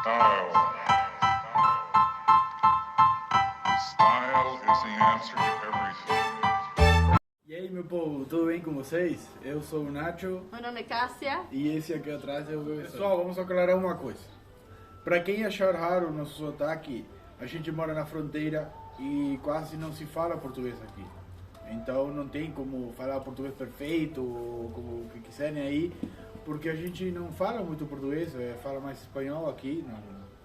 Style. Style is the answer to everything. E aí, meu povo, tudo bem com vocês? Eu sou o Nacho Meu nome é Cássia. e esse aqui atrás é o meu. Pessoal, vamos aclarar uma coisa. Pra quem achar raro o nosso sotaque, a gente mora na fronteira e quase não se fala português aqui. Então não tem como falar português perfeito ou como que quiserem aí, porque a gente não fala muito português, fala mais espanhol aqui.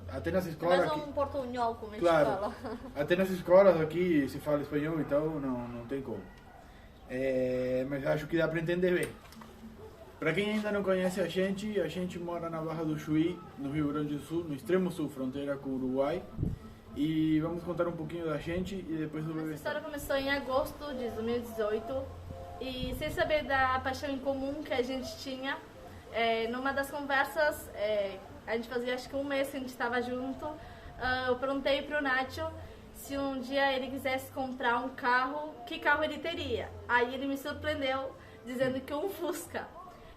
Até nas escolas. Mais aqui, um portunhol, como a gente claro, fala. até nas escolas aqui se fala espanhol, então não tem como. Mas acho que dá para entender bem. Para quem ainda não conhece a gente mora na Barra do Chuí, no Rio Grande do Sul, no extremo sul, fronteira com o Uruguai. E vamos contar um pouquinho da gente e depois do Essa bebê. história começou em agosto de 2018 e sem saber da paixão em comum que a gente tinha, numa das conversas, a gente fazia acho que um mês que a gente estava junto, eu perguntei pro Nacho se um dia ele quisesse comprar um carro, que carro ele teria. Aí ele me surpreendeu dizendo que um Fusca.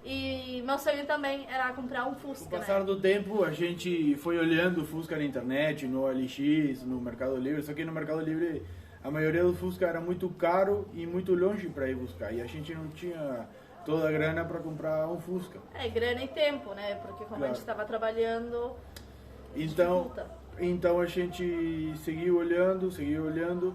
E meu sonho também era comprar um Fusca. Com o passar do tempo, a gente foi olhando o Fusca na internet, no OLX, no Mercado Livre, só que no Mercado Livre a maioria do Fusca era muito caro e muito longe para ir buscar, e a gente não tinha toda a grana para comprar um Fusca. Grana e tempo, né? Porque como a gente estava trabalhando, Então a gente seguiu olhando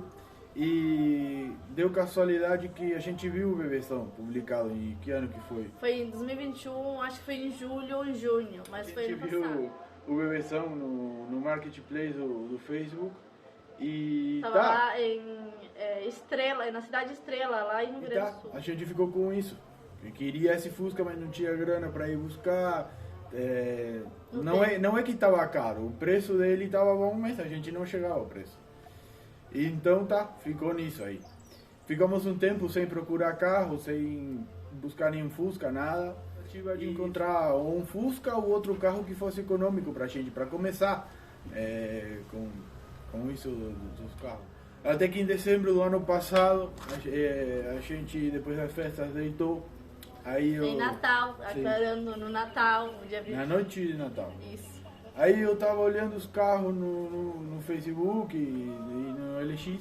e deu casualidade que a gente viu o Bebezão publicado em que ano que foi? Foi em 2021, acho que foi em julho ou em junho, mas foi A ano gente viu passado. o Bebezão no marketplace do Facebook e Tava lá em Estrela, na cidade Estrela, lá em Rio Grande do Sul. a gente ficou com isso. Eu queria esse Fusca, mas não tinha grana para ir buscar. Não é que estava caro, o preço dele estava bom, mas a gente não chegava ao preço. Então ficou nisso aí. Ficamos um tempo sem procurar carro, sem buscar nenhum Fusca, nada. Tive de encontrar um Fusca ou outro carro que fosse econômico pra gente, pra começar com isso dos carros. Até que em dezembro do ano passado, a gente, depois das festas, deitou. Em Natal, aclarando, no Natal, no dia 20. Na noite de Natal. Isso. Aí eu tava olhando os carros no Facebook e no LX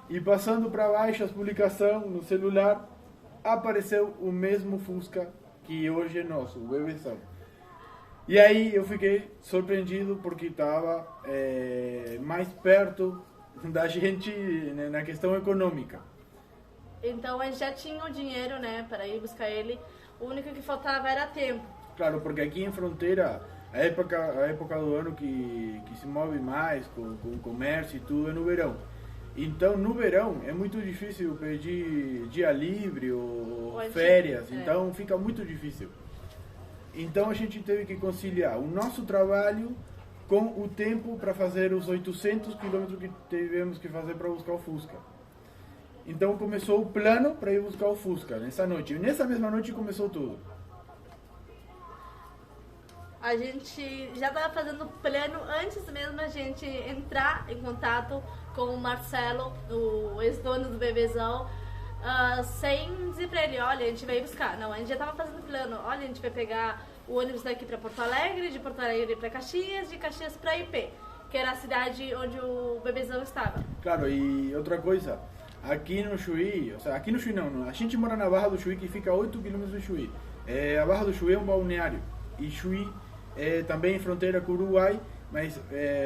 e passando para baixo as publicações no celular, apareceu o mesmo Fusca que hoje é nosso, o Bebezão. E aí eu fiquei surpreendido porque estava mais perto da gente, né, na questão econômica. Então a gente já tinha o dinheiro, né, para ir buscar ele. O único que faltava era tempo. Claro, porque aqui em fronteira, a época do ano que se move mais com o comércio e tudo é no verão. Então, no verão é muito difícil pedir dia livre ou férias, então fica muito difícil. Então a gente teve que conciliar o nosso trabalho com o tempo para fazer os 800 quilômetros que tivemos que fazer para buscar o Fusca. Então começou o plano para ir buscar o Fusca nessa noite. E nessa mesma noite começou tudo. A gente já estava fazendo plano antes mesmo a gente entrar em contato com o Marcelo, o ex-dono do Bebezão, sem dizer pra ele, olha, a gente vai ir buscar. Não, a gente já estava fazendo plano. Olha, a gente vai pegar o ônibus daqui para Porto Alegre, de Porto Alegre para Caxias, de Caxias para IP, que era a cidade onde o Bebezão estava. Claro, e outra coisa, aqui no Chuí, aqui no Chuí não, a gente mora na Barra do Chuí, que fica a 8 km do Chuí. A Barra do Chuí é um balneário, e Chuí é também fronteira com o Uruguai, mas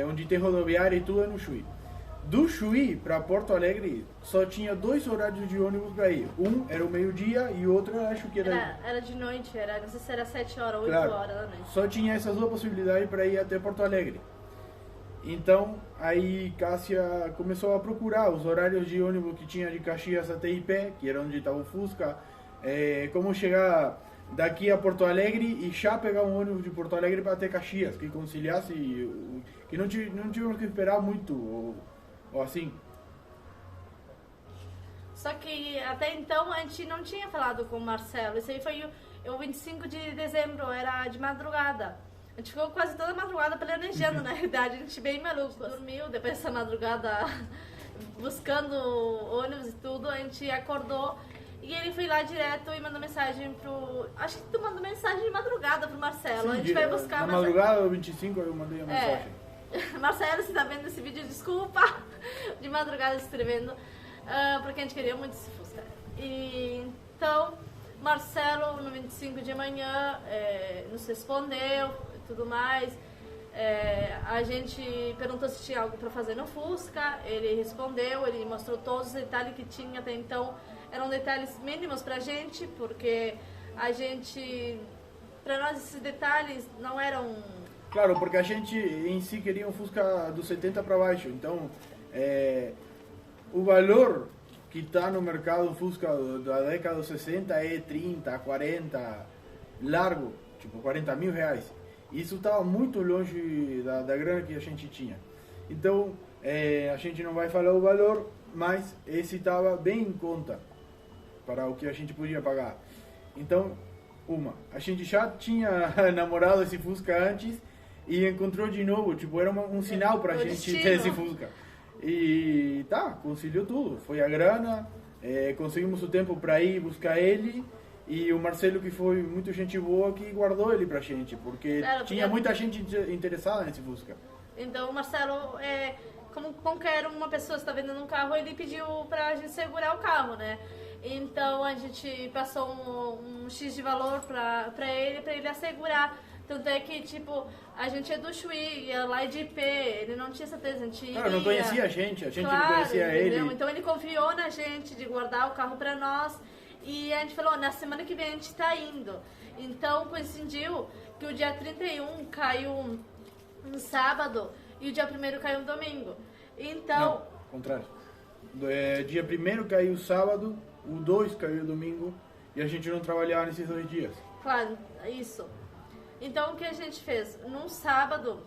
onde tem rodoviária e tudo é no Chuí. Do Chuí para Porto Alegre só tinha 2 horários de ônibus para ir. Um era o meio-dia e o outro acho que era de noite, não sei se era 7 horas, 8 claro, horas da noite. Só tinha essas duas possibilidades para ir até Porto Alegre. Então, aí Cássia começou a procurar os horários de ônibus que tinha de Caxias até Ipé, que era onde estava o Fusca, como chegar daqui a Porto Alegre e já pegar um ônibus de Porto Alegre para até Caxias, que conciliasse, que não tivemos que esperar muito, ou assim. Só que até então a gente não tinha falado com o Marcelo, isso aí foi o 25 de dezembro, era de madrugada. A gente ficou quase toda madrugada planejando, na realidade, a gente bem maluco. Dormiu, depois dessa madrugada buscando ônibus e tudo, a gente acordou e ele foi lá direto e mandou mensagem pro... Acho que tu mandou mensagem de madrugada pro Marcelo. Sim, A gente vai buscar na Marcelo. madrugada do 25 eu mandei a mensagem. Marcelo, se tá vendo esse vídeo, desculpa. De madrugada escrevendo. Porque a gente queria muito esse Fusca. E, então, Marcelo, no 25 de manhã, nos respondeu e tudo mais. A gente perguntou se tinha algo para fazer no Fusca, ele respondeu, ele mostrou todos os detalhes que tinha até então. Eram detalhes mínimos pra gente, porque a gente, pra nós esses detalhes não eram... Claro, porque a gente em si queria um Fusca dos 70 para baixo, então o valor que está no mercado um Fusca da década dos 60 é 30, 40, largo, tipo 40 mil reais. Isso estava muito longe da grana que a gente tinha. Então, a gente não vai falar o valor, mas esse estava bem em conta para o que a gente podia pagar. Então, a gente já tinha namorado esse Fusca antes e encontrou de novo, tipo, era um sinal para a gente ter esse Fusca. E conciliou tudo. Foi a grana, conseguimos o tempo para ir buscar ele. E o Marcelo, que foi muito gente boa, que guardou ele pra gente, porque tinha muita gente interessada nesse Fusca. Então o Marcelo, como qualquer uma pessoa está vendendo um carro, ele pediu pra gente segurar o carro, né? Então a gente passou um X de valor pra ele assegurar. Tanto é que, tipo, a gente é do Chuí, ia lá de IP, ele não tinha certeza, a gente não conhecia a gente claro, não conhecia entendeu? ele. Então ele confiou na gente de guardar o carro pra nós. E a gente falou, na semana que vem a gente tá indo. Então coincidiu que o dia 31 caiu um sábado e o dia 1º caiu um domingo. Então... Não, contrário. Dia 1º caiu sábado, o 2 caiu domingo e a gente não trabalhava nesses 2 dias. Claro, isso. Então o que a gente fez? Num sábado,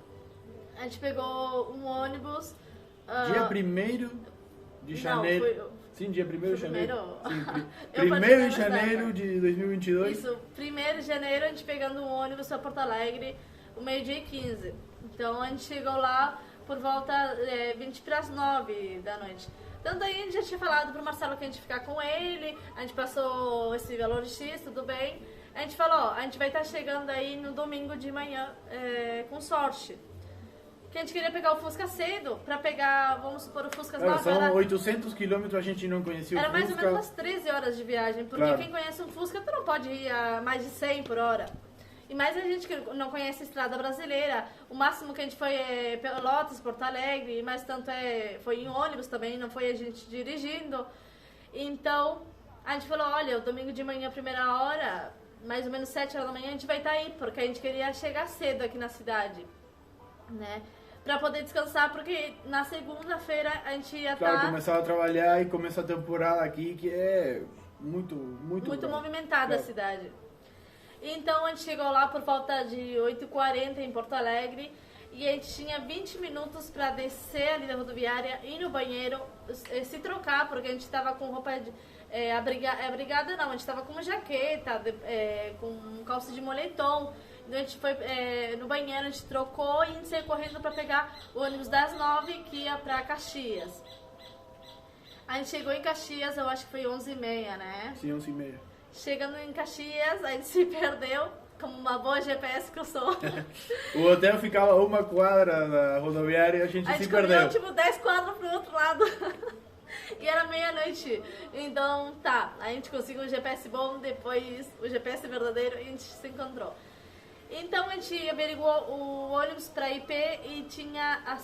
a gente pegou um ônibus... Dia 1º de janeiro... Não, foi... Sim, dia 1º de janeiro. Eu 1º de janeiro de 2022. Isso, 1º de janeiro a gente pegando um ônibus para Porto Alegre, o meio-dia e 15. Então a gente chegou lá por volta 20 para as 9 da noite. Tanto aí a gente já tinha falado pro Marcelo que a gente ia ficar com ele, a gente passou esse valor X, tudo bem. A gente falou, a gente vai estar chegando aí no domingo de manhã com sorte. Que a gente queria pegar o Fusca cedo, pra pegar, vamos supor, o Fusca às 9 São horas. 800 quilômetros, a gente não conhecia o Fusca. Era mais ou menos umas 13 horas de viagem, porque Claro. quem conhece um Fusca, tu não pode ir a mais de 100 por hora. E mais a gente que não conhece a estrada brasileira, o máximo que a gente foi é Pelotas, Porto Alegre, mas tanto foi em ônibus também, não foi a gente dirigindo. Então, a gente falou, olha, o domingo de manhã, primeira hora, mais ou menos 7 horas da manhã, a gente vai estar aí, porque a gente queria chegar cedo aqui na cidade, né? Pra poder descansar, porque na segunda-feira a gente ia Claro, começava a trabalhar e começa a temporada aqui, que é muito movimentada a cidade. Então a gente chegou lá por volta de 8h40 em Porto Alegre e a gente tinha 20 minutos para descer ali da rodoviária, ir no banheiro, se trocar, porque a gente estava com roupa abrigada não, a gente estava com uma jaqueta, com calça de moletom. Então a gente foi no banheiro, a gente trocou e a gente saiu correndo para pegar o ônibus das 9 que ia para Caxias. A gente chegou em Caxias, eu acho que foi 11h30, né? Sim, 11h30. Chegando em Caxias, a gente se perdeu, como uma boa GPS que eu sou. O hotel ficava a 1 quadra da rodoviária e a gente se perdeu. A gente correu tipo 10 quadras pro outro lado. E era meia-noite. Então tá, a gente conseguiu um GPS bom, depois o GPS verdadeiro e a gente se encontrou. Então a gente averiguou o ônibus pra IP e tinha às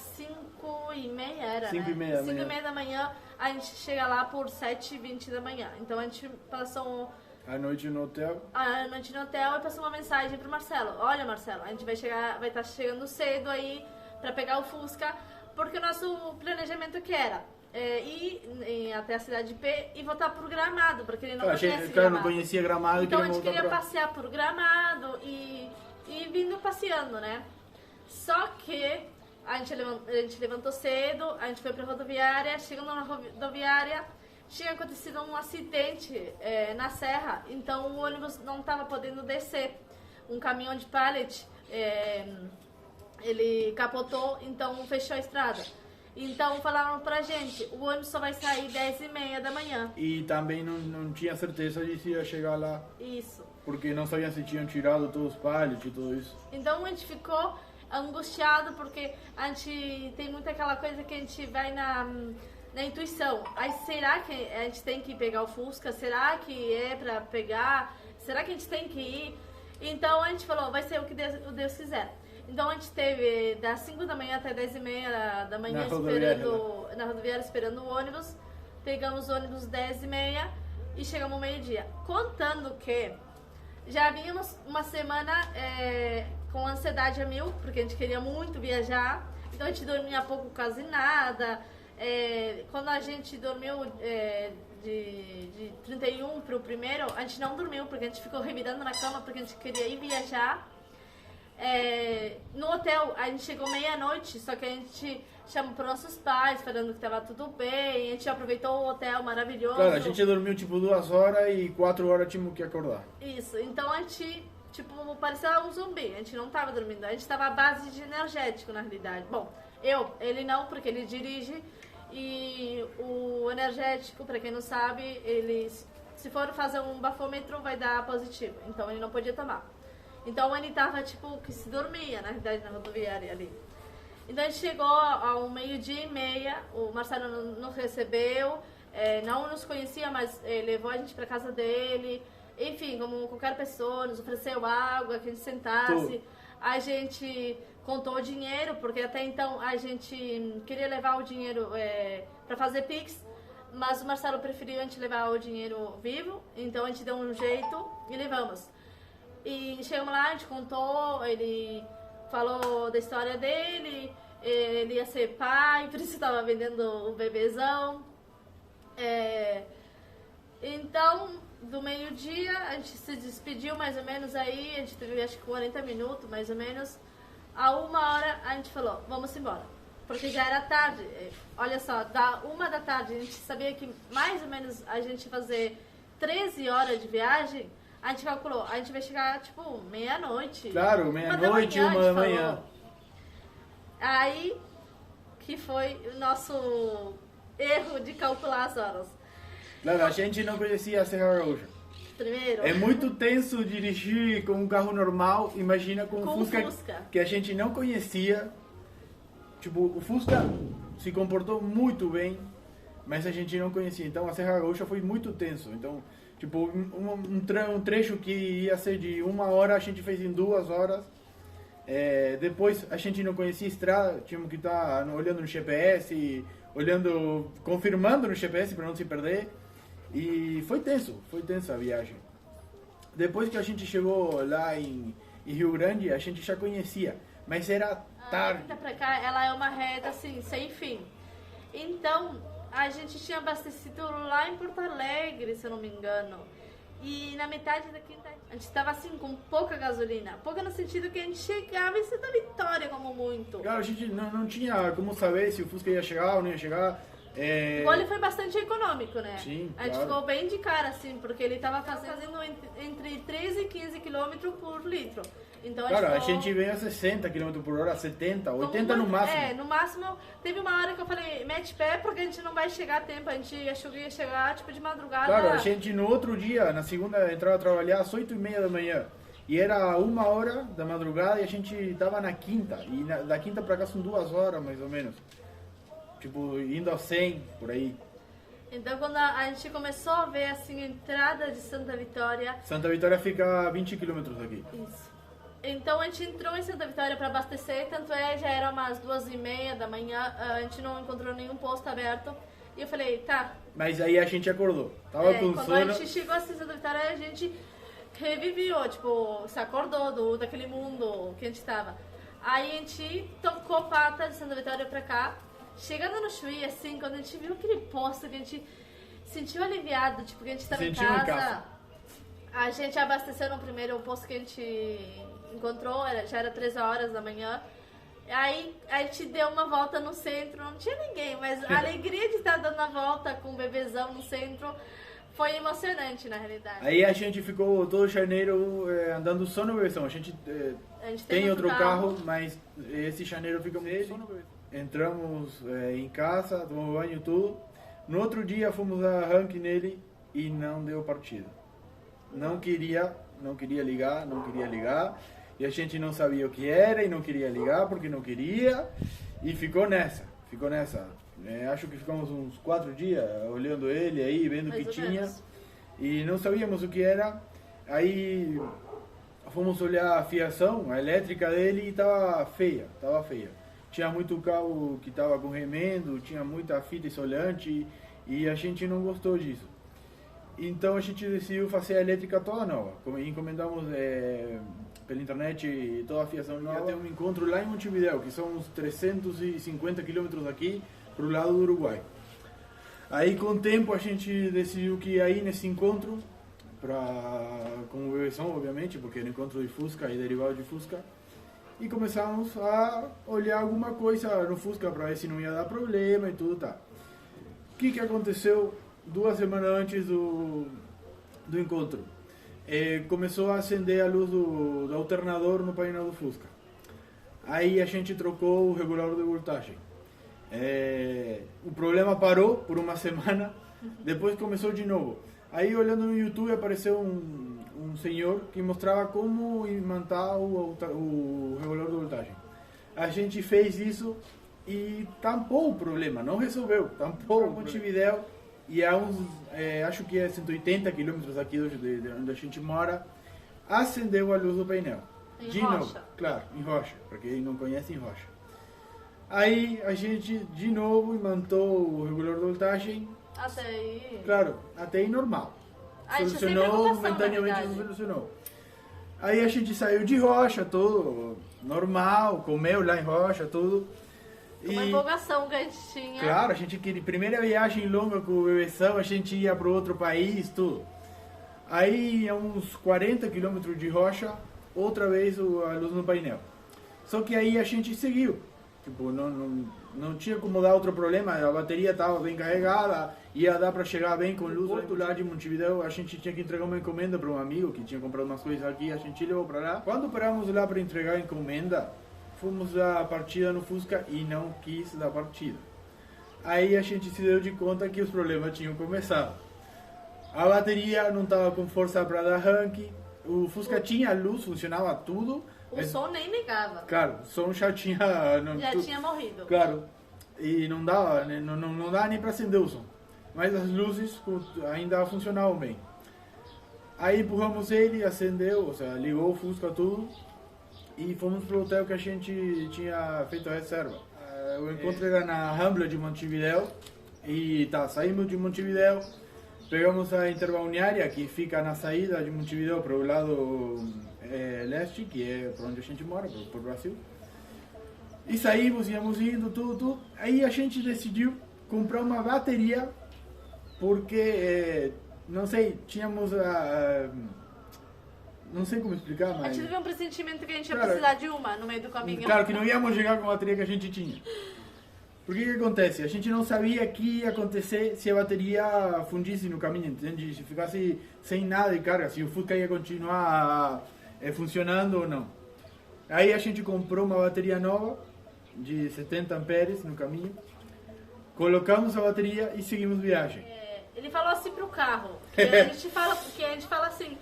5h30, era, 5h30 né? da manhã. 5h30 da manhã, a gente chega lá por 7h20 da manhã. Então a gente passou a noite no hotel e passou uma mensagem pro Marcelo. Olha, Marcelo, a gente vai estar chegando cedo aí pra pegar o Fusca, porque o nosso planejamento que era ir até a cidade de IP e voltar pro Gramado, porque ele não conhece Gramado. Não conhecia Gramado. Então a gente queria passear por Gramado e vindo passeando, né? Só que a gente levantou cedo, a gente foi pra rodoviária, chegando na rodoviária, tinha acontecido um acidente na serra, então o ônibus não estava podendo descer. Um caminhão de pallet, ele capotou, então fechou a estrada. Então falaram pra gente, o ônibus só vai sair 10h30 da manhã. E também não tinha certeza de se ia chegar lá, Isso. porque não sabiam se tinham tirado todos os palhos e tudo isso. Então a gente ficou angustiado porque a gente tem muito aquela coisa que a gente vai na intuição. Aí será que a gente tem que pegar o Fusca? Será que é pra pegar? Será que a gente tem que ir? Então a gente falou, vai ser o que Deus quiser. Então a gente teve das 5 da manhã até 10h30 da manhã na rodoviária esperando o ônibus. Pegamos o ônibus 10h30 e chegamos ao meio-dia. Contando que já vínhamos uma semana com ansiedade a mil, porque a gente queria muito viajar. Então a gente dormia pouco, quase nada. Quando a gente dormiu de 31 para o primeiro, a gente não dormiu, porque a gente ficou revirando na cama, porque a gente queria ir viajar. No hotel, a gente chegou meia-noite, só que a gente chamou para nossos pais, falando que estava tudo bem. A gente aproveitou o hotel maravilhoso. Claro, a gente dormiu tipo 2 horas e 4 horas tínhamos que acordar. Isso, então a gente, tipo, parecia um zumbi. A gente não estava dormindo, a gente estava à base de energético, na realidade. Bom, ele não, porque ele dirige. E o energético, para quem não sabe, ele, se for fazer um bafômetro, vai dar positivo. Então ele não podia tomar. Então ele tava tipo que se dormia, na realidade, na rodoviária ali. Então a gente chegou ao 12h30, o Marcelo nos recebeu, não nos conhecia, mas levou a gente para casa dele. Enfim, como qualquer pessoa, nos ofereceu água, que a gente sentasse. A gente contou o dinheiro, porque até então a gente queria levar o dinheiro para fazer Pix, mas o Marcelo preferiu a gente levar o dinheiro vivo, então a gente deu um jeito e levamos. E chegamos lá, a gente contou, ele falou da história dele, ele ia ser pai, por isso estava vendendo o bebezão. Então, do meio-dia, a gente se despediu mais ou menos aí, a gente teve acho que 40 minutos mais ou menos. A 1h a gente falou, vamos embora, porque já era tarde. Olha só, da 1h a gente sabia que mais ou menos a gente ia fazer 13 horas de viagem. A gente calculou, a gente vai chegar tipo meia-noite. Claro, meia-noite, 1h. Aí que foi o nosso erro de calcular as horas. Claro, a gente não conhecia a Serra Gaúcha. Primeiro. É muito tenso dirigir com um carro normal, imagina com um Fusca que a gente não conhecia. Tipo, o Fusca se comportou muito bem, mas a gente não conhecia. Então a Serra Gaúcha foi muito tenso. Então, tipo, um trecho que ia ser de 1h, a gente fez em 2 horas. Depois a gente não conhecia a estrada, tínhamos que estar olhando no GPS, confirmando no GPS para não se perder. E foi tenso a viagem. Depois que a gente chegou lá em Rio Grande, a gente já conhecia, mas era tarde. Pra cá, ela é uma reta assim, sem fim. Então, a gente tinha abastecido lá em Porto Alegre, se eu não me engano. E na metade da quinta, a gente estava assim, com pouca gasolina. Pouca no sentido que a gente chegava em Santa Vitória, como muito. Claro, a gente não tinha como saber se o Fusca ia chegar ou não ia chegar. Igual ele foi bastante econômico, né? Sim, a gente ficou bem de cara, assim, porque ele estava fazendo entre 13 e 15 km por litro. Então, claro, a gente veio a 60 km por hora, 70, 80 no máximo. No máximo. Teve uma hora que eu falei, mete pé, porque a gente não vai chegar a tempo. A gente achou que ia chegar, tipo, de madrugada. Claro, a gente no outro dia, na segunda, entrava a trabalhar às 8h30 da manhã. E era 1h da madrugada e a gente tava na quinta. E da quinta pra cá são 2 horas, mais ou menos. Tipo, indo a 100, por aí. Então, quando a gente começou a ver, assim, a entrada de Santa Vitória... Santa Vitória fica a 20 km daqui. Isso. Então, a gente entrou em Santa Vitória para abastecer, tanto já era umas 2h30 da manhã, a gente não encontrou nenhum posto aberto. E eu falei, tá... Mas aí a gente acordou. Tava com quando sono. a gente chegou assim em Santa Vitória, a gente reviveu, tipo, se acordou daquele mundo que a gente tava. Aí a gente tocou pata de Santa Vitória pra cá. Chegando no Chuí, assim, quando a gente viu aquele posto, que a gente sentiu aliviado, tipo, que a gente estava em casa, a gente abasteceu no primeiro posto que a gente encontrou, já era 3 horas da manhã. Aí a gente deu uma volta no centro, não tinha ninguém, mas a alegria de estar dando a volta com o bebezão no centro foi emocionante, na realidade. Aí a gente ficou todo janeiro andando só no bebezão. A gente tem outro carro, mas esse janeiro fica só no bebezão. entramos em casa, tomamos banho e tudo. No outro dia fomos a arranque nele e não deu partida. Não queria ligar. E a gente não sabia o que era e não queria ligar porque não queria. E ficou nessa. Acho que ficamos uns 4 dias olhando ele aí, vendo o que tinha. E não sabíamos o que era. Aí fomos olhar a fiação, a elétrica dele e estava feia. Tinha muito carro que estava com remendo, tinha muita fita isolante e a gente não gostou disso. Então a gente decidiu fazer a elétrica toda nova. Encomendamos pela internet toda a fiação nova. Ia ter um encontro lá em Montevideo, que são uns 350 quilômetros aqui para o lado do Uruguai. Aí com o tempo a gente decidiu que ia ir nesse encontro, com o Bebeção, obviamente, porque era encontro de Fusca e derivado de Fusca. E começamos a olhar alguma coisa no Fusca para ver se não ia dar problema e tudo, tá. O que aconteceu 2 semanas antes do encontro? Começou a acender a luz do alternador no painel do Fusca. Aí a gente trocou o regulador de voltagem. O problema parou por 1 semana, depois começou de novo. Aí olhando no YouTube apareceu um senhor que mostrava como imantar o regulador de voltagem. A gente fez isso e tampou o problema, não resolveu, tampou o Montevideo. E a uns, acho que é 180 quilômetros aqui de onde a gente mora, acendeu a luz do painel. Em rocha. Novo, claro, em rocha, para quem não conhece, em rocha. Aí a gente de novo imantou o regulador de voltagem. Até aí. Claro, até aí normal. Solucionou, momentaneamente solucionou. Aí a gente saiu de rocha, tudo normal, comeu lá em rocha, tudo. Uma empolgação que a gente tinha. Claro, a gente queria. Primeira viagem longa com o Bebeção, a gente ia para outro país, tudo. Aí, a uns 40 quilômetros de rocha, outra vez a luz no painel. Só que aí a gente seguiu. Tipo, não tinha como dar outro problema, a bateria estava bem carregada, ia dar para chegar bem com luz. Do outro lado de Montevideo, a gente tinha que entregar uma encomenda para um amigo que tinha comprado umas coisas aqui, a gente levou para lá. Quando paramos lá para entregar a encomenda, fomos dar partida no Fusca e não quis dar partida. Aí a gente se deu de conta que os problemas tinham começado. A bateria não estava com força para dar arranque, o Fusca tinha luz, funcionava tudo. O som nem ligava. Claro, o som já tinha... tinha morrido. Claro, e não dava nem para acender o som. Mas as luzes ainda funcionavam bem. Aí empurramos ele, acendeu, ou seja, ligou o Fusca tudo. E fomos pro hotel que a gente tinha feito a reserva. O encontro era na Rambla de Montevideo. E saímos de Montevideo, pegamos a Interbalneária, que fica na saída de Montevideo para o lado leste, que é para onde a gente mora, para o Brasil. E saímos, íamos indo, tudo. Aí a gente decidiu comprar uma bateria, porque, não sei, tínhamos não sei como explicar, mas... A gente teve um pressentimento que a gente ia precisar de uma no meio do caminho. Claro, que não íamos chegar com a bateria que a gente tinha. Por que acontece? A gente não sabia o que ia acontecer se a bateria fundisse no caminho, entende? Se ficasse sem nada de carga, se o Fusca ia continuar funcionando ou não. Aí a gente comprou uma bateria nova, de 70 amperes no caminho, colocamos a bateria e seguimos viagem. Ele falou assim pro carro, que a gente fala assim...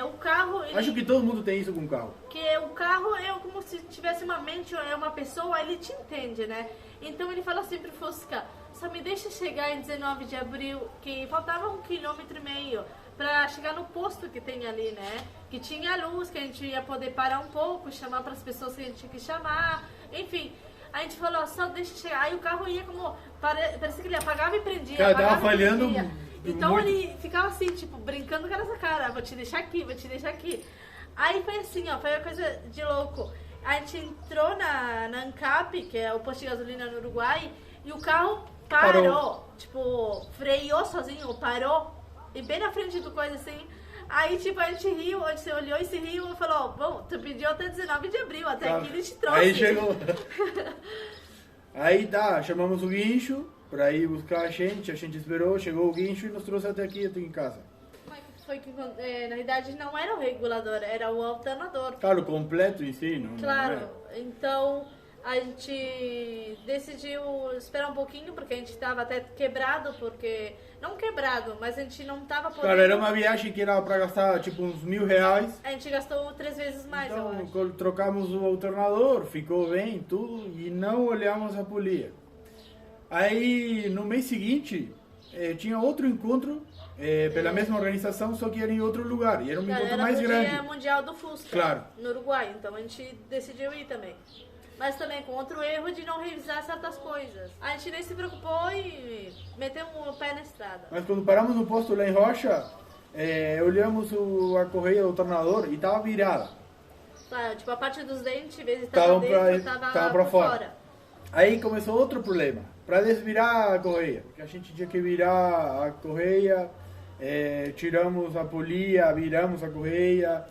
o carro... Acho que todo mundo tem isso com o carro. Que o carro é como se tivesse uma mente, é uma pessoa, ele te entende, né? Então ele fala assim pro Fusca, só me deixa chegar em 19 de abril, que faltava 1,5 km pra chegar no posto que tem ali, né? Que tinha luz, que a gente ia poder parar um pouco, chamar pras pessoas que a gente tinha que chamar, enfim... A gente falou, só deixa chegar. Aí o carro ia como... Parecia que ele apagava e prendia. Cara, tava falhando. Então muito. ele ficava assim, tipo, brincando com essa cara. Vou te deixar aqui, vou te deixar aqui. Aí foi assim, ó, foi uma coisa de louco. A gente entrou na ANCAP, que é o posto de gasolina no Uruguai, e o carro parou. Tipo, freou sozinho, parou. E bem na frente do coisa assim... Aí, tipo, a gente riu, a gente olhou e se riu e falou, bom, tu pediu até 19 de abril, até aqui ele te trouxe. Aí chegou. Aí chamamos o guincho pra ir buscar a gente esperou, chegou o guincho e nos trouxe até aqui em casa. Mas foi que, na realidade, não era o regulador, era o alternador. Claro, completo em si, não. Claro, não então a gente decidiu esperar um pouquinho, porque a gente estava até quebrado, porque... Não quebrado, mas a gente não estava podendo... Claro, era uma viagem que era para gastar tipo uns R$1.000. A gente gastou 3 vezes mais, eu acho. Então, trocamos o alternador, ficou bem, tudo, e não olhamos a polia. Aí, no mês seguinte, tinha outro encontro, pela mesma organização, só que era em outro lugar, e era um encontro mais grande. Era o Dia Mundial do Fusca, Claro. no Uruguai, então a gente decidiu ir também. Mas também com outro erro de não revisar certas coisas. A gente nem se preocupou e meteu o pé na estrada. Mas quando paramos no posto lá em Rocha, olhamos a correia do alternador e estava virada. Tipo, a parte dos dentes, em vez de estar dentro, estava pra fora. Aí começou outro problema. Para desvirar a correia, porque a gente tinha que virar a correia, tiramos a polia, viramos a correia,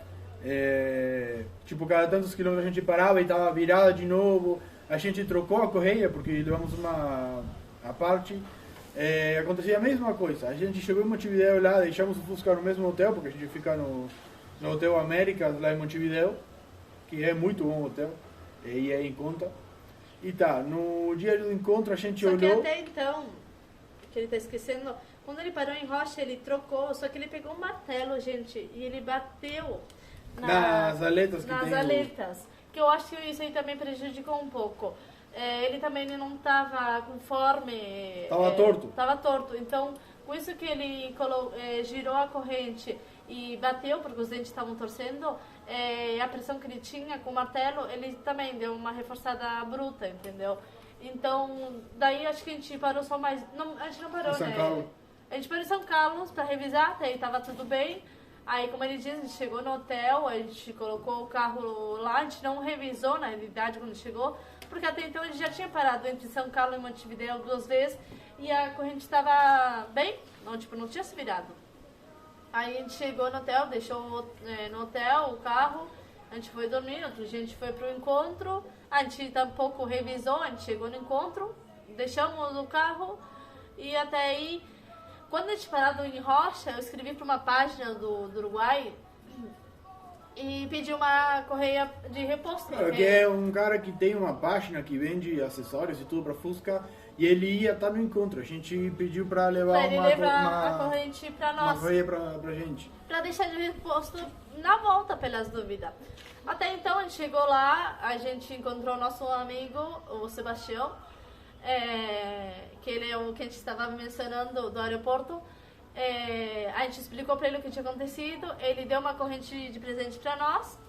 tipo, cada tantos quilômetros a gente parava e estava virada de novo. A gente trocou a correia, porque levamos a parte. Acontecia a mesma coisa. A gente chegou em Montevideo lá, deixamos o Fusca no mesmo hotel, porque a gente fica no Hotel Américas, lá em Montevideo, que é muito bom hotel, e é em conta. E tá, no dia do encontro a gente olhou... Só que até então, que ele tá esquecendo, quando ele parou em Rocha, ele trocou, só que ele pegou um martelo, gente, e ele bateu nas aletas que nas tem aletas, que eu acho que isso aí também prejudicou um pouco. Ele também não estava conforme... Tava torto. Tava torto, então, com isso que ele girou a corrente e bateu, porque os dentes estavam torcendo, a pressão que ele tinha com o martelo, ele também deu uma reforçada bruta, entendeu? Então, daí acho que a gente parou só mais... Não, a gente não parou, São né? Carlos. A gente parou em São Carlos para revisar, até aí tava tudo bem. Aí, como ele diz, a gente chegou no hotel, a gente colocou o carro lá, a gente não revisou, na realidade, quando chegou, porque até então a gente já tinha parado entre São Carlos e Montevideo 2 vezes, e a corrente estava bem, não tinha se virado. Aí a gente chegou no hotel, deixou no hotel o carro, a gente foi dormir, outro dia a gente foi pro encontro, a gente tampouco revisou, a gente chegou no encontro, deixamos o carro, e até aí... Quando a gente parado em Rocha, eu escrevi para uma página do Uruguai e pedi uma correia de reposto. Que é um cara que tem uma página que vende acessórios e tudo para Fusca, e ele ia estar no encontro. A gente pediu para levar a corrente para nós. Uma correia pra gente. Para deixar de reposto na volta, pelas dúvidas. Até então, a gente chegou lá, a gente encontrou o nosso amigo, o Sebastião, que ele é o que a gente estava mencionando do aeroporto. A gente explicou para ele o que tinha acontecido, ele deu uma corrente de presente para nós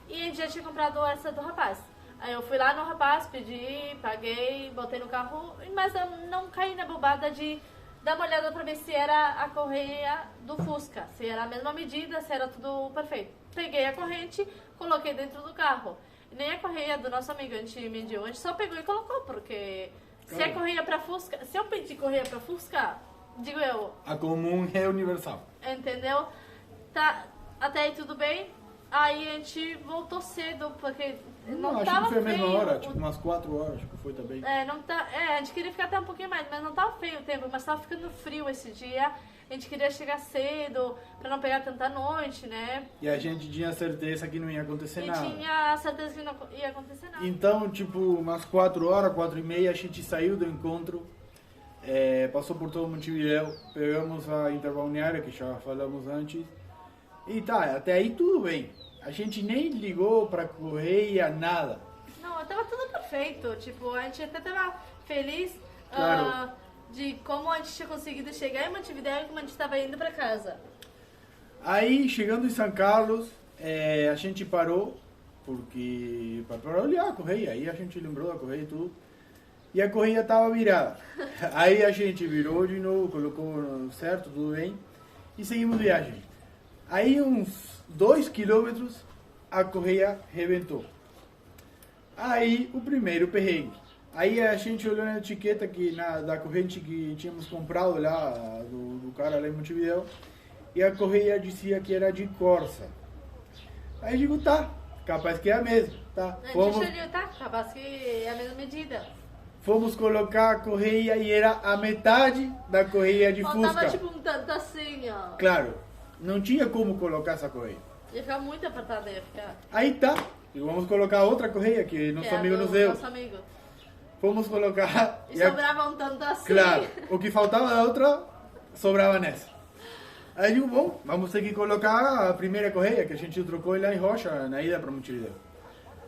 e a gente já tinha comprado essa do rapaz. Aí eu fui lá no rapaz, pedi, paguei, botei no carro, mas eu não caí na bobada de dar uma olhada para ver se era a correia do Fusca, se era a mesma medida, se era tudo perfeito. Peguei a corrente, coloquei dentro do carro. Nem a correia do nosso amigo a gente mediu, a gente só pegou e colocou, porque... Se é correia pra Fusca, se eu pedir correia pra Fusca, digo eu... A comum é universal. Entendeu? Tá, até aí tudo bem. Aí a gente voltou cedo, porque não acho tava que foi a feio. mesma hora, tipo umas 4 horas, acho que foi também. A gente queria ficar até um pouquinho mais, mas não tava feio o tempo, mas tava ficando frio esse dia. A gente queria chegar cedo, pra não pegar tanta noite, né? E a gente tinha certeza que não ia acontecer nada. Tinha certeza que não ia acontecer nada. Então, tipo, umas 4 horas, 4h30, a gente saiu do encontro, passou por todo Montevideo, pegamos a interbalneária, que já falamos antes, e tá, até aí tudo bem. A gente nem ligou pra correia, nada. Não, tava tudo perfeito, tipo, a gente até tava feliz... Claro. De como a gente tinha conseguido chegar em Montevideo e como a gente estava indo para casa. Aí, chegando em São Carlos, a gente parou, porque para olhar a correia, aí a gente lembrou da correia e tudo, e a correia estava virada. Aí a gente virou de novo, colocou certo, tudo bem, e seguimos viagem. Aí uns 2 quilômetros, a correia rebentou. Aí o primeiro perrengue. Aí a gente olhou na etiqueta da corrente que tínhamos comprado lá, do cara lá em Montevideo, e a correia dizia que era de Corsa. Aí eu digo, tá, capaz que é a mesma, tá. A gente olhou, tá, capaz que é a mesma medida. Fomos colocar a correia e era a metade da correia de Fusca. Faltava tipo um tanto assim, ó. Claro, não tinha como colocar essa correia. Ia ficar muito apertada, ia ficar. Aí tá, E vamos colocar outra correia que nosso que é amigo do nos deu. nosso amigo. Fomos colocar... E sobrava um tanto assim. Claro, o que faltava da outra, sobrava nessa. Aí digo, bom, vamos ter que colocar a primeira correia que a gente trocou lá em Rocha, na ida para Montevideo.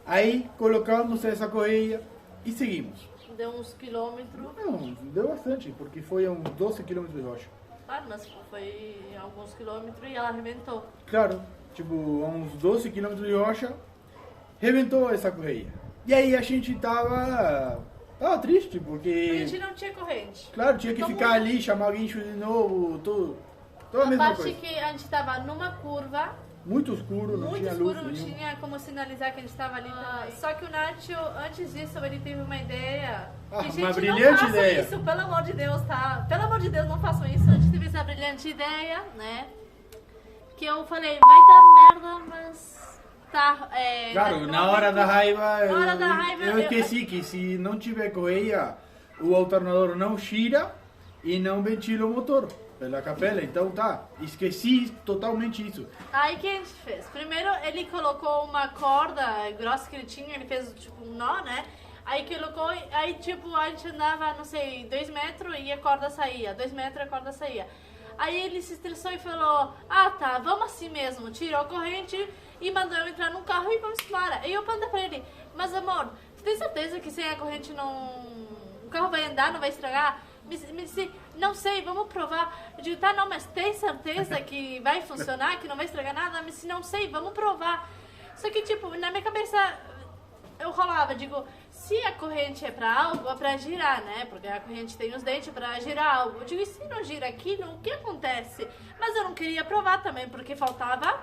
Aí colocamos essa correia e seguimos. Deu uns quilômetros. Não, deu bastante, porque foi a uns 12 quilômetros de Rocha. Claro, mas foi alguns quilômetros e ela arrebentou. Claro, tipo, a uns 12 quilômetros de Rocha, rebentou essa correia. E aí a gente tava triste, A porque, gente não tinha corrente. claro, tinha que Então, ficar ali, chamar o guincho de novo, tudo. Toda a A mesma parte coisa. que a gente tava numa curva, Muito escuro, não muito tinha escuro, luz não nenhuma. tinha como sinalizar que a gente estava ali também. Só que o Nacho, antes disso, ele teve uma ideia. Ah, Que, uma gente, brilhante não façam ideia. isso, pelo amor de Deus, tá? Pelo amor de Deus, não façam isso. A gente teve essa brilhante ideia, né? Que eu falei, vai dar merda, mas tá. Claro, no na hora momento- da raiva, Na hora da raiva, eu esqueci que se não tiver correia, o alternador não gira e não ventila o motor pela capela. Então tá, esqueci totalmente isso. Aí o que a gente fez? Primeiro ele colocou uma corda grossa que ele tinha, ele fez tipo um nó, né? Aí colocou, aí tipo a gente andava, não sei, 2 metros e a corda saía, 2 metros e a corda saía. Aí ele se estressou e falou, ah tá, vamos assim mesmo. Tirou a corrente e mandou eu entrar num carro e vamos embora. Aí eu perguntei pra ele, mas amor, tu tem certeza que sem a corrente o carro vai andar, não vai estragar? Me disse, não sei, vamos provar. Eu digo, tá, não, mas tem certeza que vai funcionar, que não vai estragar nada? Me disse, não sei, vamos provar. Só que, tipo, na minha cabeça, eu rolava, digo, se a corrente é pra algo, é pra girar, né? Porque a corrente tem os dentes pra girar algo. Eu digo, e se não gira aquilo, o que acontece? Mas eu não queria provar também, porque faltava,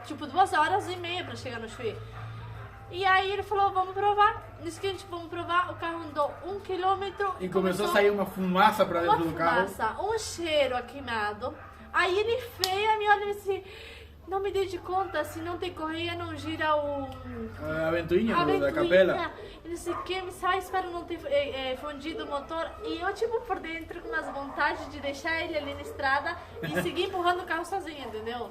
tipo, 2h30 pra chegar no Chuí. E aí ele falou, vamos provar. Nisso que a gente vamos provar, o carro andou 1 quilômetro E começou a sair uma fumaça pra dentro do carro. fumaça, um cheiro a queimado. Aí ele veio, me olha e disse, não me dei de conta, se não tem correia não gira A ventoinha a da capela. ventoinha. Ele disse, que me sai, espero não ter fundido o motor. E eu tipo por dentro com umas vontades de deixar ele ali na estrada e seguir empurrando o carro sozinho, entendeu?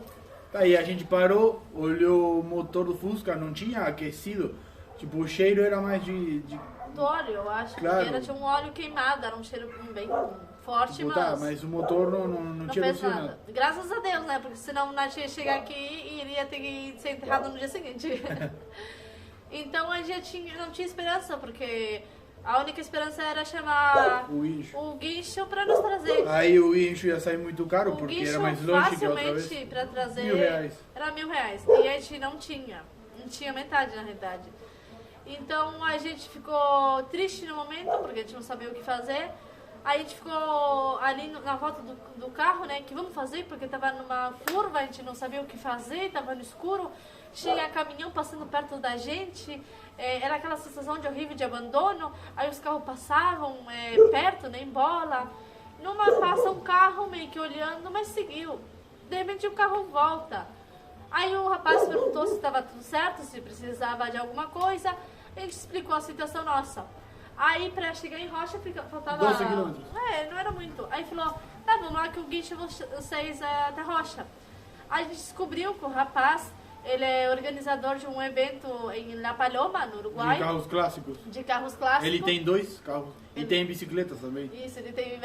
Aí a gente parou, olhou o motor do Fusca, não tinha aquecido. Tipo, o cheiro era mais de Do óleo, eu acho, Claro. porque era, tinha um óleo queimado, era um cheiro bem forte, tipo, mas... tá, mas o motor não Não tinha fez funcionado. nada. Graças a Deus, né? Porque senão o Nath ia chegar aqui e iria ter que ser enterrado no dia seguinte. Então a gente não tinha esperança, porque a única esperança era chamar O guincho. o guincho pra nos trazer. Aí o guincho ia sair muito caro, O porque guincho era mais longe que a outra vez. facilmente pra trazer R$1.000. era R$1.000. E a gente não tinha metade na realidade. Então a gente ficou triste no momento, porque a gente não sabia o que fazer. Aí a gente ficou ali na volta do carro, né? Que vamos fazer? Porque tava numa curva, a gente não sabia o que fazer, tava no escuro. Tinha caminhão passando perto da gente. Era aquela sensação de horrível de abandono. Aí os carros passavam perto, nem bola. Numa passa um carro meio que olhando, mas seguiu. De repente o carro volta. Aí o rapaz perguntou se estava tudo certo, se precisava de alguma coisa. A gente explicou a situação nossa. Aí pra chegar em Rocha faltava... 12 quilômetros. Não era muito. Aí falou, tá, vamos lá que o guincho vocês até Rocha. Aí a gente descobriu que o rapaz, ele é organizador de um evento em La Paloma, no Uruguai. De carros clássicos. De carros clássicos. Ele tem 2 carros. E Ele- tem bicicletas também. Isso, ele tem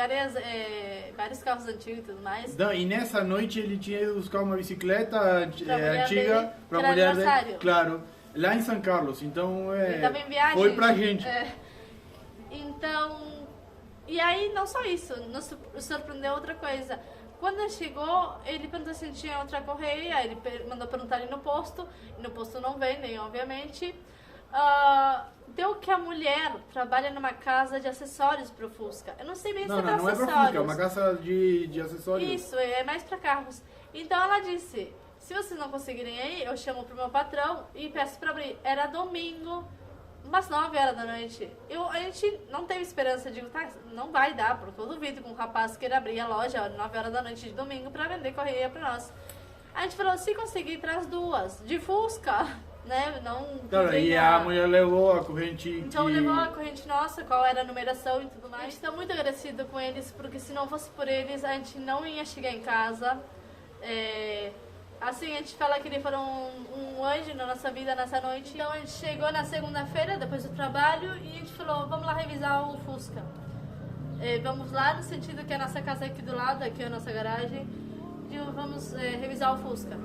vários carros antigos e tudo mais. Não, e nessa noite ele tinha ido buscar uma bicicleta mulher antiga dele, pra que era mulher aniversário. dele. Claro, lá em São Carlos. Então Ele tava em viagem. foi pra gente. Então, e aí não só isso, nos surpreendeu outra coisa. Quando ele chegou, ele perguntou se tinha outra correia, ele mandou perguntar ali no posto, e no posto não vendem, obviamente. Deu que a mulher trabalha numa casa de acessórios pro Fusca. Eu não sei bem se Não, é pra não é pra acessórios. Fusca, é uma casa de acessórios. Isso, é mais pra carros. Então ela disse, se vocês não conseguirem aí, eu chamo pro meu patrão e peço pra abrir. Era domingo, umas 9h da noite. A gente não teve esperança, digo, tá, não vai dar, porque eu duvido que um rapaz queira abrir a loja 9h da noite de domingo pra vender correia pra nós. A gente falou, se conseguir, traz 2, de Fusca, né, não... Claro, que e venha- a mulher levou a corrente então que... levou a corrente nossa, qual era a numeração e tudo mais. A gente tá muito agradecido com eles, porque se não fosse por eles, a gente não ia chegar em casa. Assim, a gente fala que ele foi um anjo na nossa vida nessa noite. Então a gente chegou na segunda-feira, depois do trabalho, e a gente falou, vamos lá revisar o Fusca. Vamos lá, no sentido que a nossa casa é aqui do lado, aqui é a nossa garagem, e vamos revisar o Fusca.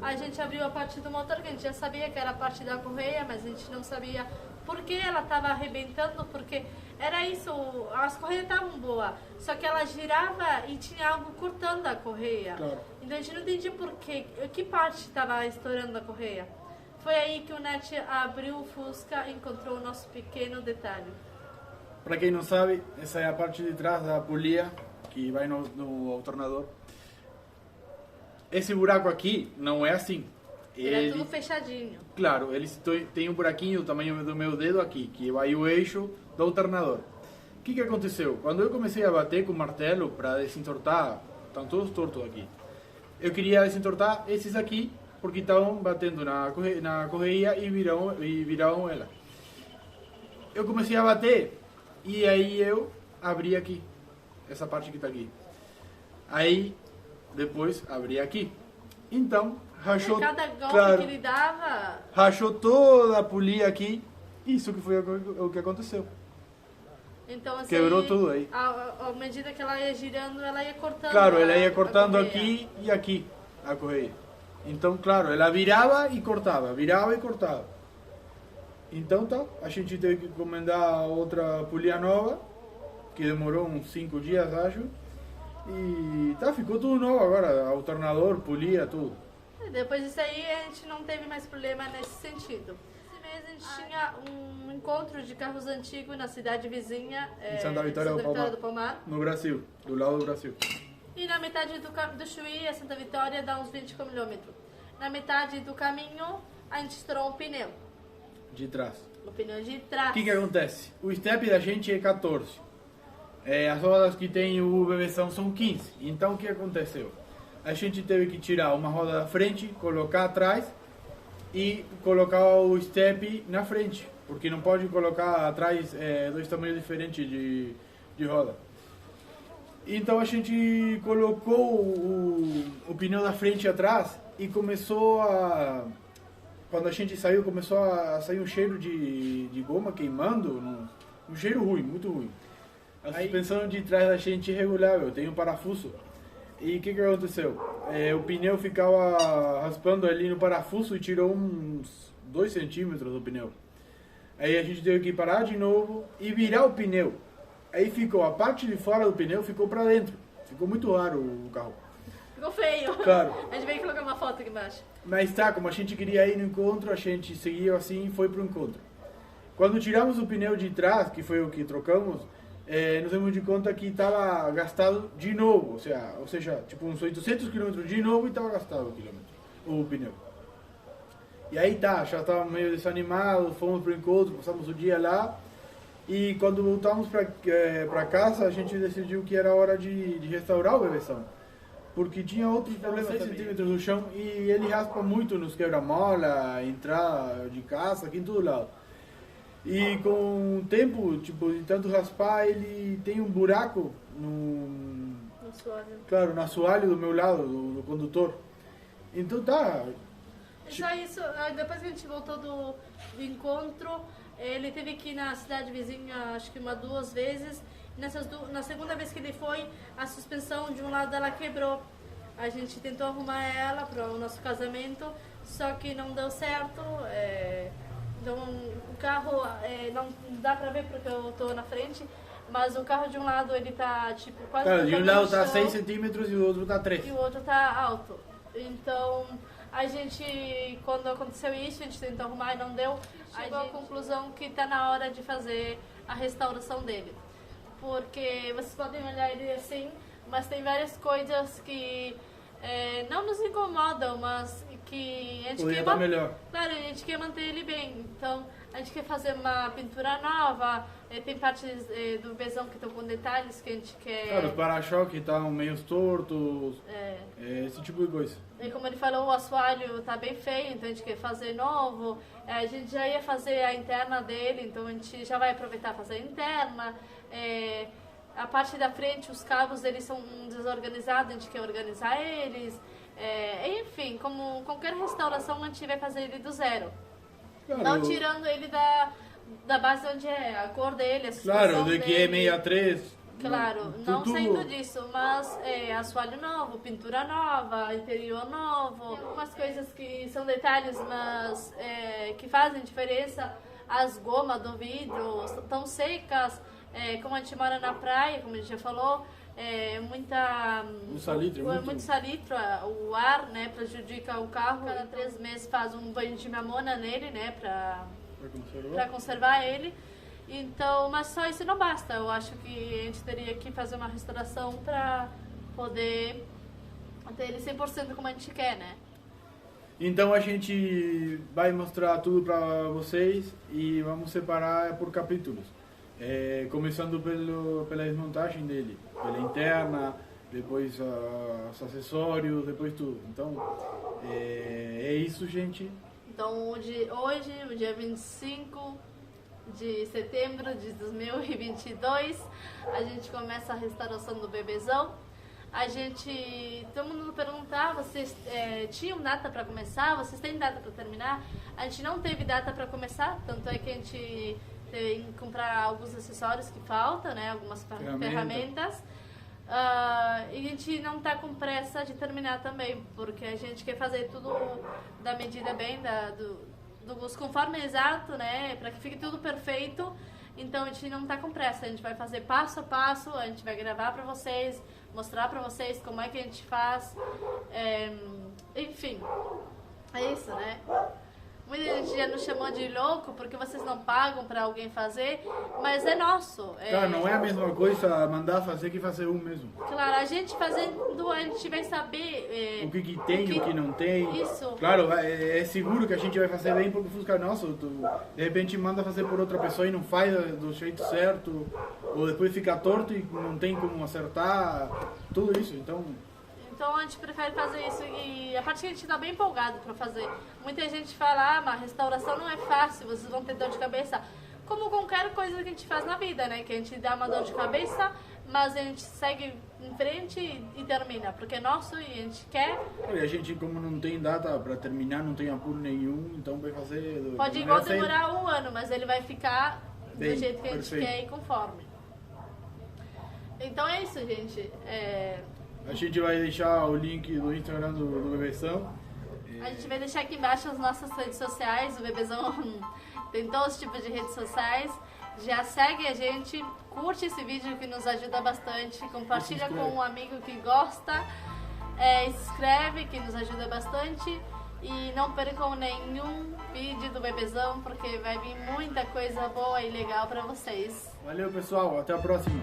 A gente abriu a parte do motor, que a gente já sabia que era a parte da correia, mas a gente não sabia por que ela estava arrebentando, porque era isso, as correias estavam boas, só que ela girava e tinha algo cortando a correia. Claro. Então a gente não entendia por quê, que parte estava estourando a correia. Foi aí que o Net abriu o Fusca e encontrou o nosso pequeno detalhe. Para quem não sabe, essa é a parte de trás da polia que vai no alternador. Esse buraco aqui não é assim. Ele é tudo fechadinho. Claro, ele tem um buraquinho do tamanho do meu dedo aqui, que vai o eixo do alternador. O que aconteceu? Quando eu comecei a bater com o martelo para desentortar, estão todos tortos aqui. Eu queria desentortar esses aqui, porque estavam batendo na correia e viravam ela. Eu comecei a bater e aí eu abri aqui, essa parte que está aqui. Aí depois abri aqui. Então rachou, cada golpe claro, que ele dava, rachou toda a polia aqui. Isso que foi o que aconteceu. então assim, Quebrou tudo aí. À medida que ela ia girando, ela ia cortando. Claro, ela ia a cortando correia. aqui e aqui a correia. Então, claro, ela virava e cortava, virava e cortava. Então tá, a gente teve que encomendar outra polia nova, que demorou uns 5 dias, acho. E tá, ficou tudo novo agora, alternador, polia, tudo. E depois disso aí, a gente não teve mais problema nesse sentido. Esse mês a gente tinha um encontro de carros antigos na cidade vizinha, Em Santa Vitória do Palmar. No Brasil, do lado do Brasil. E na metade do Chuí, a Santa Vitória, dá uns 20 km. Na metade do caminho, a gente estourou um pneu. De trás. O pneu de trás. O que acontece? O step da gente é 14. As rodas que tem o bebeção são 15. Então o que aconteceu? A gente teve que tirar uma roda da frente, colocar atrás e colocar o step na frente. Porque não pode colocar atrás dois tamanhos diferentes de roda. Então a gente colocou o pneu da frente atrás e começou a... Quando a gente saiu, começou a sair um cheiro de goma queimando, um cheiro ruim, muito ruim. A suspensão de trás da gente é irregulável, tem um parafuso. E o que aconteceu? O pneu ficava raspando ali no parafuso e tirou uns 2 centímetros do pneu. Aí a gente teve que parar de novo e virar o pneu. Aí ficou, a parte de fora do pneu ficou para dentro. Ficou muito raro o carro. Ficou feio. Claro. A gente veio colocar uma foto aqui embaixo. Mas tá, como a gente queria ir no encontro, a gente seguiu assim e foi pro encontro. Quando tiramos o pneu de trás, que foi o que trocamos, nos demos de conta que estava gastado de novo. Ou seja, tipo uns 800 km de novo e estava gastado o pneu. E aí tá, já estava meio desanimado, fomos pro encontro, passamos o dia lá. E quando voltamos para casa, a gente decidiu que era hora de restaurar o bebeção. Porque tinha outros problemas 6 centímetros no chão e ele raspa muito nos quebra-mola, entrar de casa, aqui em todo lado. E com o tempo, tipo, de tanto raspar, ele tem um buraco no assoalho. Claro, no assoalho do meu lado, do condutor. Então tá. Só isso, depois que a gente voltou do encontro, ele teve que ir na cidade vizinha, acho que 2 vezes. Na segunda vez que ele foi, a suspensão de um lado dela quebrou. A gente tentou arrumar ela para o nosso casamento, só que não deu certo. Então o carro, não dá para ver porque eu estou na frente, mas o carro de um lado ele tá tipo quase... Claro, de um lado tá chão, 6 centímetros e o outro tá 3. e o outro tá alto. Então a gente, quando aconteceu isso, a gente tentou arrumar e não deu. Chegou à conclusão que tá na hora de fazer a restauração dele. Porque vocês podem olhar ele assim, mas tem várias coisas que não nos incomodam, mas que a gente Poderia quer estar melhor. Claro, a gente quer manter ele bem. Então a gente quer fazer uma pintura nova, tem partes do besão que estão com detalhes que a gente quer... Claro, os para-choques estão meio tortos, esse tipo de coisa. E como ele falou, o assoalho tá bem feio, então a gente quer fazer novo. A gente já ia fazer a interna dele, então a gente já vai aproveitar e fazer a interna. A parte da frente, os cabos eles são desorganizados, a gente quer organizar eles. Enfim, como qualquer restauração, a gente vai fazer ele do zero. Claro, Não tirando ele da base onde é a cor dele, a claro, situação de que é dele. 63. Claro, tudo- não saindo disso, mas assoalho novo, pintura nova, interior novo, algumas coisas que são detalhes, mas que fazem diferença. As gomas do vidro estão secas, como a gente mora na praia, como a gente já falou, O salitre, muito salitro, o ar, né, prejudica o carro. Cada 3 meses faz um banho de mamona nele, né, para conservar ele. Então, mas só isso não basta. Eu acho que a gente teria que fazer uma restauração para poder ter ele 100% como a gente quer, né? Então a gente vai mostrar tudo para vocês e vamos separar por capítulos. Começando pela desmontagem dele, pela interna, depois os acessórios, depois tudo. Então é isso, gente. Então, hoje, o dia 25 de setembro de 2022, a gente começa a restauração do bebezão. Todo mundo perguntava, vocês tinham data para começar? Vocês têm data para terminar? A gente não teve data para começar, tanto é que a gente tem que comprar alguns acessórios que faltam, né? Algumas ferramentas. E a gente não está com pressa de terminar também, porque a gente quer fazer tudo da medida bem, dos conforme exato, né? Para que fique tudo perfeito. Então a gente não está com pressa, a gente vai fazer passo a passo, a gente vai gravar para vocês, mostrar para vocês como é que a gente faz. Enfim, é isso, né? Muita gente já nos chamou de louco porque vocês não pagam para alguém fazer, mas é nosso. Cara, não é a mesma coisa mandar fazer que fazer um mesmo. Claro, a gente fazendo, a gente vai saber O que tem, o que não tem. Isso. Claro, é seguro que a gente vai fazer bem porque o Fusca é nosso. De repente manda fazer por outra pessoa e não faz do jeito certo, ou depois fica torto e não tem como acertar, tudo isso. Então a gente prefere fazer isso e a parte que a gente está bem empolgado para fazer. Muita gente fala, mas restauração não é fácil, vocês vão ter dor de cabeça. Como qualquer coisa que a gente faz na vida, né? Que a gente dá uma dor de cabeça, mas a gente segue em frente e termina, porque é nosso e a gente quer. E a gente, como não tem data para terminar, não tem apuro nenhum, então vai fazer... Pode igual demorar 1 ano, mas ele vai ficar bem, do jeito que a gente perfeito. quer e conforme. Então é isso, gente. A gente vai deixar o link do Instagram do Bebezão. A gente vai deixar aqui embaixo as nossas redes sociais. O Bebezão tem todos os tipos de redes sociais. Já segue a gente, curte esse vídeo que nos ajuda bastante, compartilha com um amigo que gosta, se inscreve que nos ajuda bastante e não percam nenhum vídeo do Bebezão porque vai vir muita coisa boa e legal para vocês. Valeu, pessoal, até a próxima.